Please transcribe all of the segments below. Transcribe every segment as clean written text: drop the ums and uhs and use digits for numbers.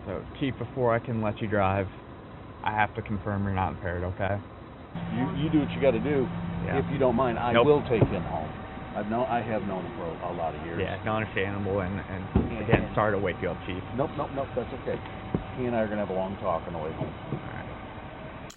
So, Chief, before I can let you drive, I have to confirm you're not impaired, okay? You do what you got to do. Yeah. If you don't mind, I Nope. will take him home. I have known him for a lot of years. Yeah, no, understandable, and again, sorry to wake you up, Chief. Nope, that's okay. He and I are going to have a long talk on the way home. All right.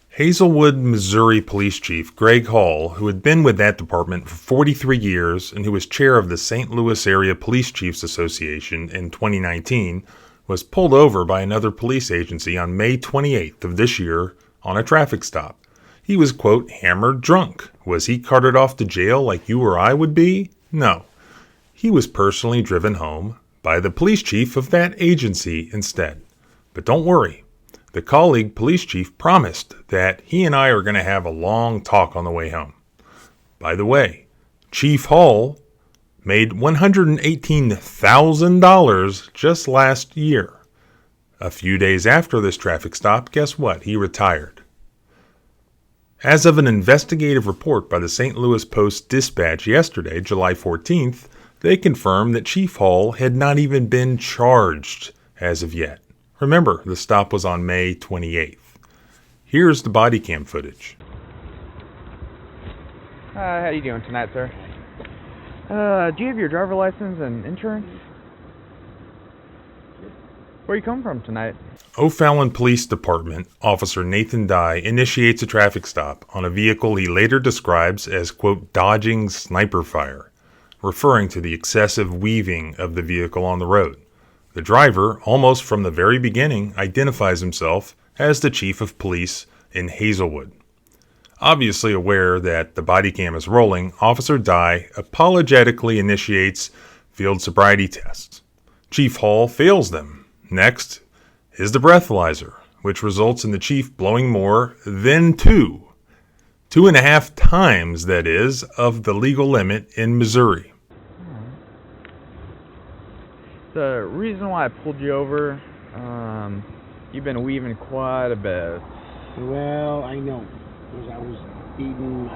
Hazelwood, Missouri Police Chief Greg Hall, who had been with that department for 43 years and who was chair of the St. Louis Area Police Chiefs Association in 2019, was pulled over by another police agency on May 28th of this year on a traffic stop. He was, quote, hammered drunk. Was he carted off to jail like you or I would be? No. He was personally driven home by the police chief of that agency instead. But don't worry. The colleague police chief promised that he and I are going to have a long talk on the way home. By the way, Chief Hall made $118,000 just last year. A few days after this traffic stop, guess what? He retired. As of an investigative report by the St. Louis Post-Dispatch yesterday, July 14th, they confirmed that Chief Hall had not even been charged as of yet. Remember, the stop was on May 28th. Here's the body cam footage. How you doing tonight, sir? Do you have your driver license and insurance? Where you come from tonight? O'Fallon Police Department Officer Nathan Dye initiates a traffic stop on a vehicle he later describes as, quote, dodging sniper fire, referring to the excessive weaving of the vehicle on the road. The driver, almost from the very beginning, identifies himself as the chief of police in Hazelwood. Obviously aware that the body cam is rolling, Officer Dye apologetically initiates field sobriety tests. Chief Hall fails them. Next is the breathalyzer, which results in the chief blowing more than 2.5 times, that is, of the legal limit in Missouri. The reason why I pulled you over, you've been weaving quite a bit. Well, I know, because I was eating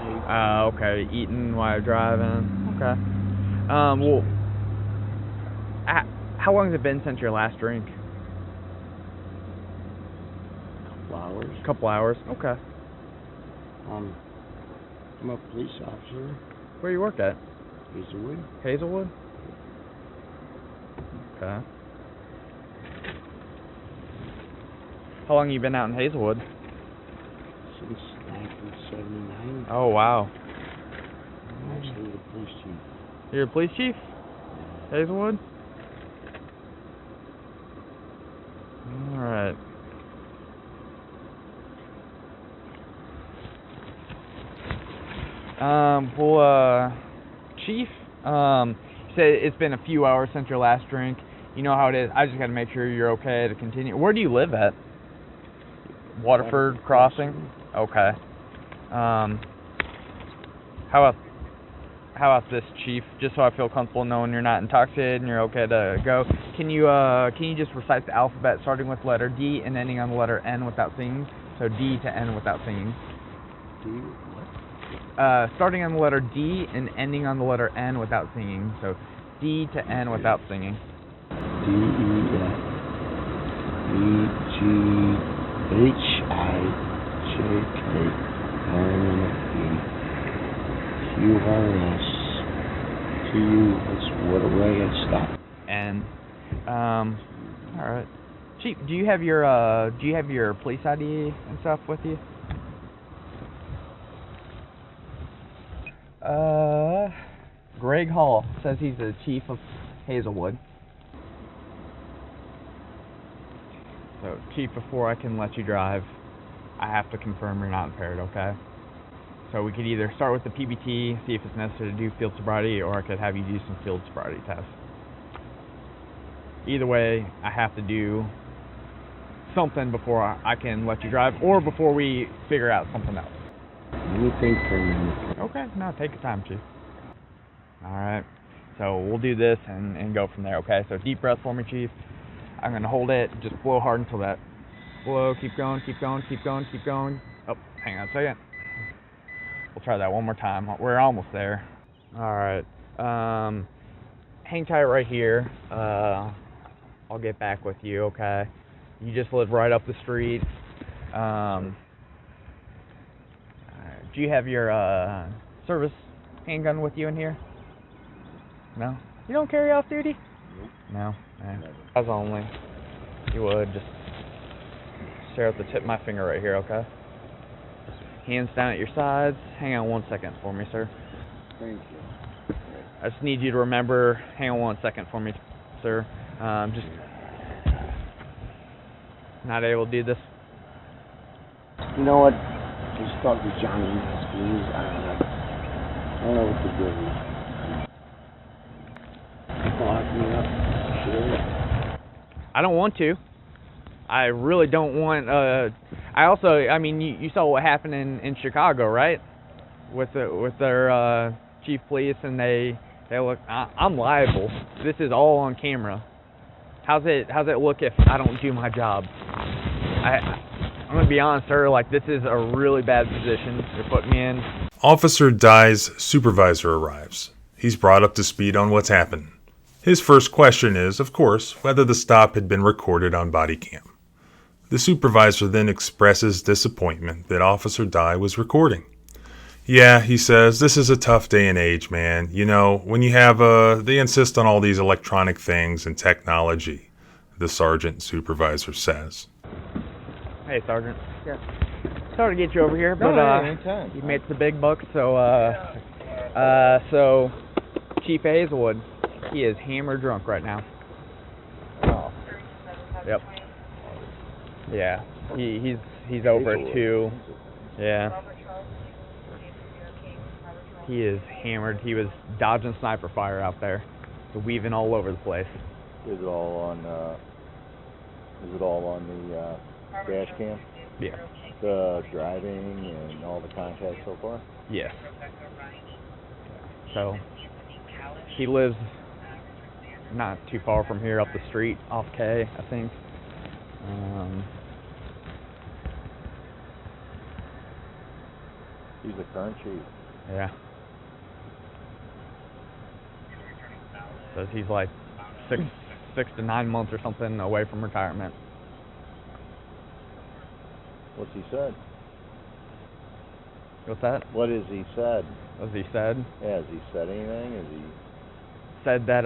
Okay, eating while driving. Okay. Well, how long has it been since your last drink? flowers. Couple hours. Okay. I'm a police officer. Where you work at? Hazelwood. Hazelwood? Okay. How long you been out in Hazelwood? Since 1979. Oh, wow. I'm actually the police chief. You're a police chief? Hazelwood? Alright. Chief, you said it's been a few hours since your last drink. You know how it is. I just got to make sure you're okay to continue. Where do you live at? Waterford Crossing? Okay. How about this, Chief? Just so I feel comfortable knowing you're not intoxicated and you're okay to go. Can you just recite the alphabet starting with letter D and ending on the letter N without singing? So D to N without singing. D what? Starting on the letter D and ending on the letter N without singing. So D to N without singing. D-E-F-E-G-H-I-J-K-L-M-N-O-P-Q. That's what a way I stop. And all right. Chief, do you have your police ID and stuff with you? Greg Hall says he's the chief of Hazelwood. So, Chief, before I can let you drive, I have to confirm you're not impaired, okay? So we could either start with the PBT, see if it's necessary to do field sobriety, or I could have you do some field sobriety tests. Either way, I have to do something before I can let you drive, or before we figure out something else. Let me think for a minute. Okay, no, take your time, Chief. Alright, so we'll do this and go from there, okay? So deep breath for me, Chief. I'm going to hold it, just blow hard until that. Blow, keep going, keep going, keep going, keep going. Oh, hang on a second. We'll try that one more time. We're almost there. Alright, hang tight right here. I'll get back with you, okay? You just live right up the street. Do you have your service handgun with you in here? No? You don't carry off duty? Nope. No? As only. You would just stare at the tip of my finger right here, okay? Hands down at your sides. Hang on 1 second for me, sir. Thank you. I just need you to remember, hang on 1 second for me, sir. Just not able to do this. You know what? Just talk to Johnny, please. I don't know what to do. Lock me up. Sure. I don't want to. I really don't want. I mean, you saw what happened in Chicago, right? With their chief police, and they look. I'm liable. This is all on camera. How's it look if I don't do my job? I'm gonna be honest, sir. Like, this is a really bad position you're putting me in. Officer Dye's supervisor arrives. He's brought up to speed on what's happened. His first question is, of course, whether the stop had been recorded on body cam. The supervisor then expresses disappointment that Officer Dye was recording. Yeah, he says, this is a tough day and age, man. You know, when you have, they insist on all these electronic things and technology, the sergeant supervisor says. Hey, Sergeant. Yeah. Sorry to get you over here, but anytime. you made the big bucks, so Chief Hazelwood, he is hammered drunk right now. Oh. Yep. Yeah. He's over it too. Yeah. He is hammered. He was dodging sniper fire out there, weaving all over the place. Is it all on the dash cam? Yeah. The driving and all the contacts so far? Yes. So he lives not too far from here, up the street, off K, I think. He's the current chief. Yeah. Says he's like six to 9 months or something away from retirement. What's he said? What's that? What has he said? What he said? Yeah, has he said anything? Has he? Said that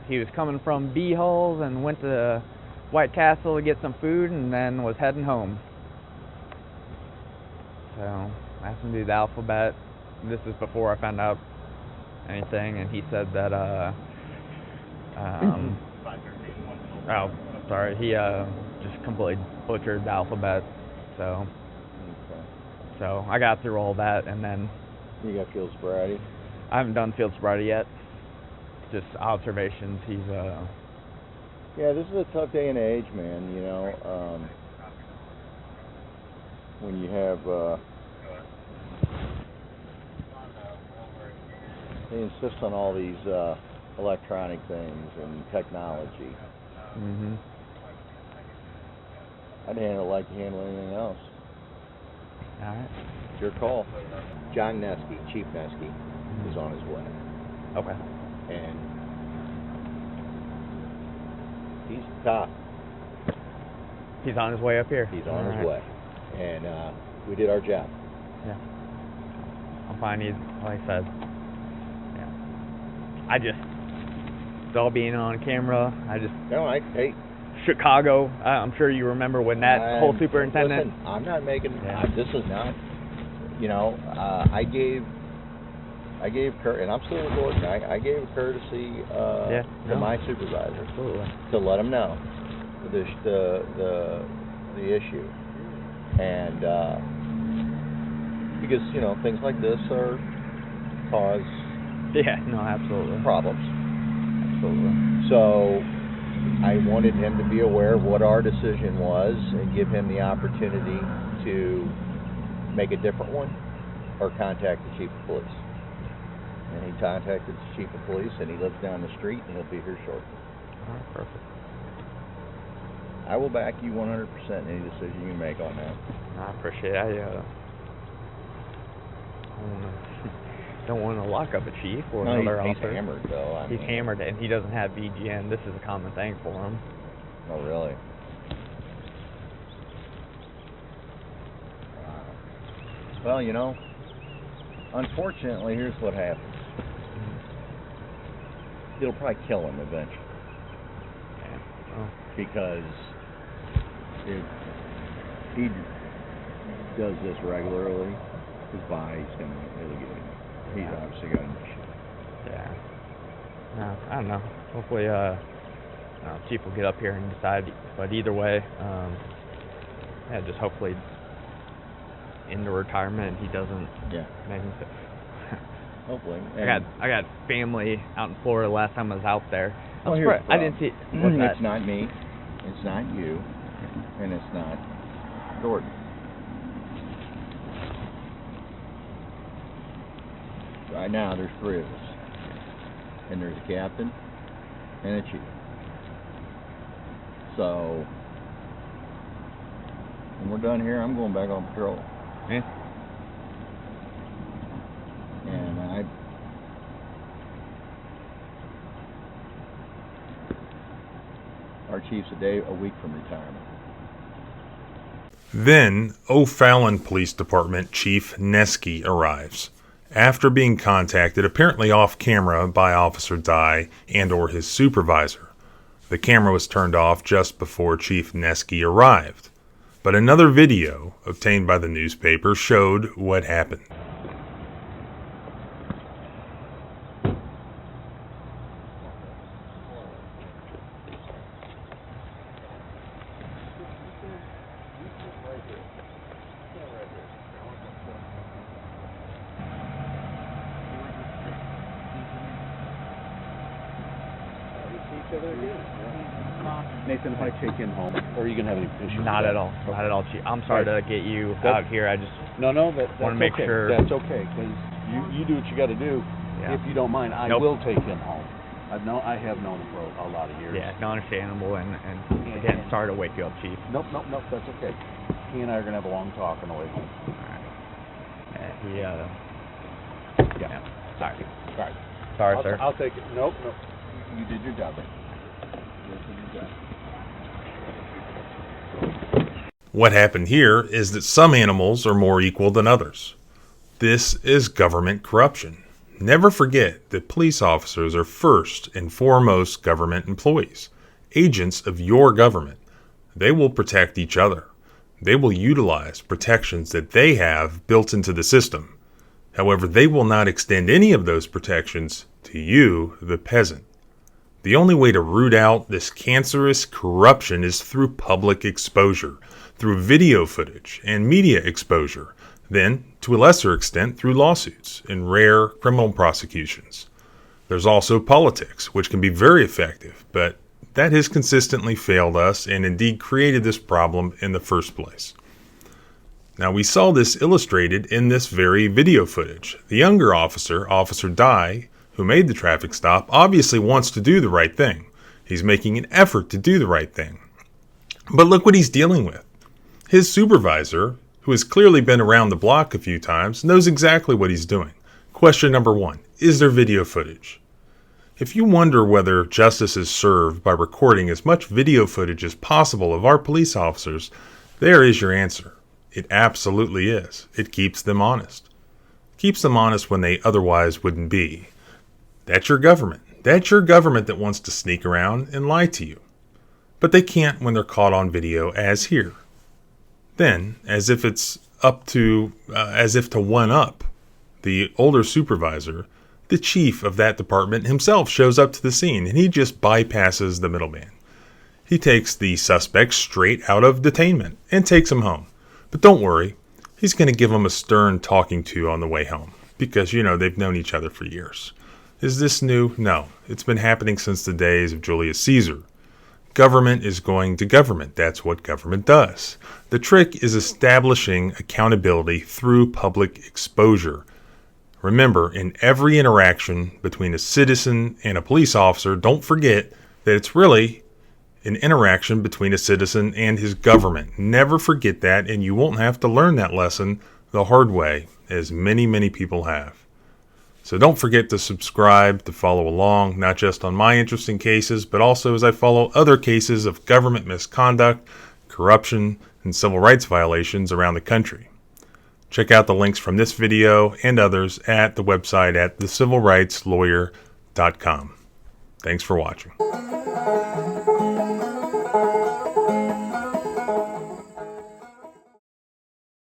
he was coming from B-Hulls and went to White Castle to get some food and then was heading home. So I asked him to do the alphabet. This is before I found out anything, and he said that oh, sorry, he just completely butchered the alphabet. So Okay. so I got through all that, and then You got field sobriety? I haven't done field sobriety yet. Just observations. He's Yeah, this is a tough day and age, man. You know, when you have they insist on all these electronic things and technology. mhm. I'd handle it like you handle anything else. All right. It's your call. John Nesky, Chief Nesky, is on his way, Okay. and he's top. He's on his way up here. He's on All his right. way, and we did our job. Yeah. I'm fine. He's, like I said, yeah. It's all being on camera. No, hey, Chicago, I'm sure you remember when that whole superintendent. Listen, I'm not making. Yeah. This is not. You know, I gave and I'm still recording. I gave courtesy to my supervisor Absolutely. to let him know the issue, and because you know things like this are cause Yeah, no, absolutely. problems. Absolutely. So I wanted him to be aware of what our decision was and give him the opportunity to make a different one or contact the chief of police. And he contacted the chief of police, and he lives down the street, and he'll be here shortly. All right, perfect. I will back you 100% in any decision you make on that. I appreciate it. I don't want to lock up a chief or No, another he's officer. hammered, though. He's hammered, and he doesn't have VGN. This is a common thing for him. Oh, really? Well, you know, unfortunately, here's what happens. It'll probably kill him eventually. Oh. Because if he does this regularly, his body's going to really get him. He's obviously got an issue. Yeah. No, I don't know. Hopefully, Chief will get up here and decide. But either way, yeah, just hopefully into retirement he doesn't make him sick. Hopefully. I got family out in Florida last time I was out there. Well, here's the I didn't see. It's not me. It's not you. And it's not Jordan. Right now, there's three of us. And there's a captain and a chief. So, when we're done here, I'm going back on patrol. Yeah. And our chief's a week from retirement. Then, O'Fallon Police Department Chief Neske arrives. After being contacted, apparently off camera, by Officer Dye and or his supervisor. The camera was turned off just before Chief Neske arrived. But another video, obtained by the newspaper, showed what happened. Nathan, if I take him home, or are you gonna have any issues? Not with at that? all. Not at all, Chief. I'm sorry to get you out here. I just No, that's wanna make okay. sure- That's okay, because you do what you got to do. Yeah. If you don't mind, I Nope. will take him home. I have known him for a lot of years. yeah, no, understandable, and again, sorry to wake you up, Chief. Nope, that's okay. He and I are gonna have a long talk on the way home. All right. He Yeah. Sorry. Sorry. Sorry, sir. I'll take it. Nope. You did your job. What happened here is that some animals are more equal than others. This is government corruption. Never forget that police officers are first and foremost government employees, agents of your government. They will protect each other. They will utilize protections that they have built into the system. However, they will not extend any of those protections to you, the peasant. The only way to root out this cancerous corruption is through public exposure, through video footage and media exposure, then, to a lesser extent, through lawsuits and rare criminal prosecutions. There's also politics, which can be very effective, but that has consistently failed us and indeed created this problem in the first place. Now, we saw this illustrated in this very video footage. The younger officer, Officer Dye, who made the traffic stop, obviously wants to do the right thing. He's making an effort to do the right thing. But look what he's dealing with. His supervisor, who has clearly been around the block a few times, knows exactly what he's doing. Question number one, is there video footage? If you wonder whether justice is served by recording as much video footage as possible of our police officers, there is your answer. It absolutely is. It keeps them honest. Keeps them honest when they otherwise wouldn't be. That's your government. That's your government that wants to sneak around and lie to you. But they can't when they're caught on video, as here. Then, as if to one up the older supervisor, the chief of that department himself shows up to the scene, and he just bypasses the middleman. He takes the suspect straight out of detainment and takes him home. But don't worry, he's going to give him a stern talking to on the way home, because, they've known each other for years. Is this new? No. It's been happening since the days of Julius Caesar. Government is going to government. That's what government does. The trick is establishing accountability through public exposure. Remember, in every interaction between a citizen and a police officer, don't forget that it's really an interaction between a citizen and his government. Never forget that, and you won't have to learn that lesson the hard way, as many, many people have. So don't forget to subscribe to follow along, not just on my interesting cases, but also as I follow other cases of government misconduct, corruption, and civil rights violations around the country. Check out the links from this video and others at the website at thecivilrightslawyer.com. Thanks for watching.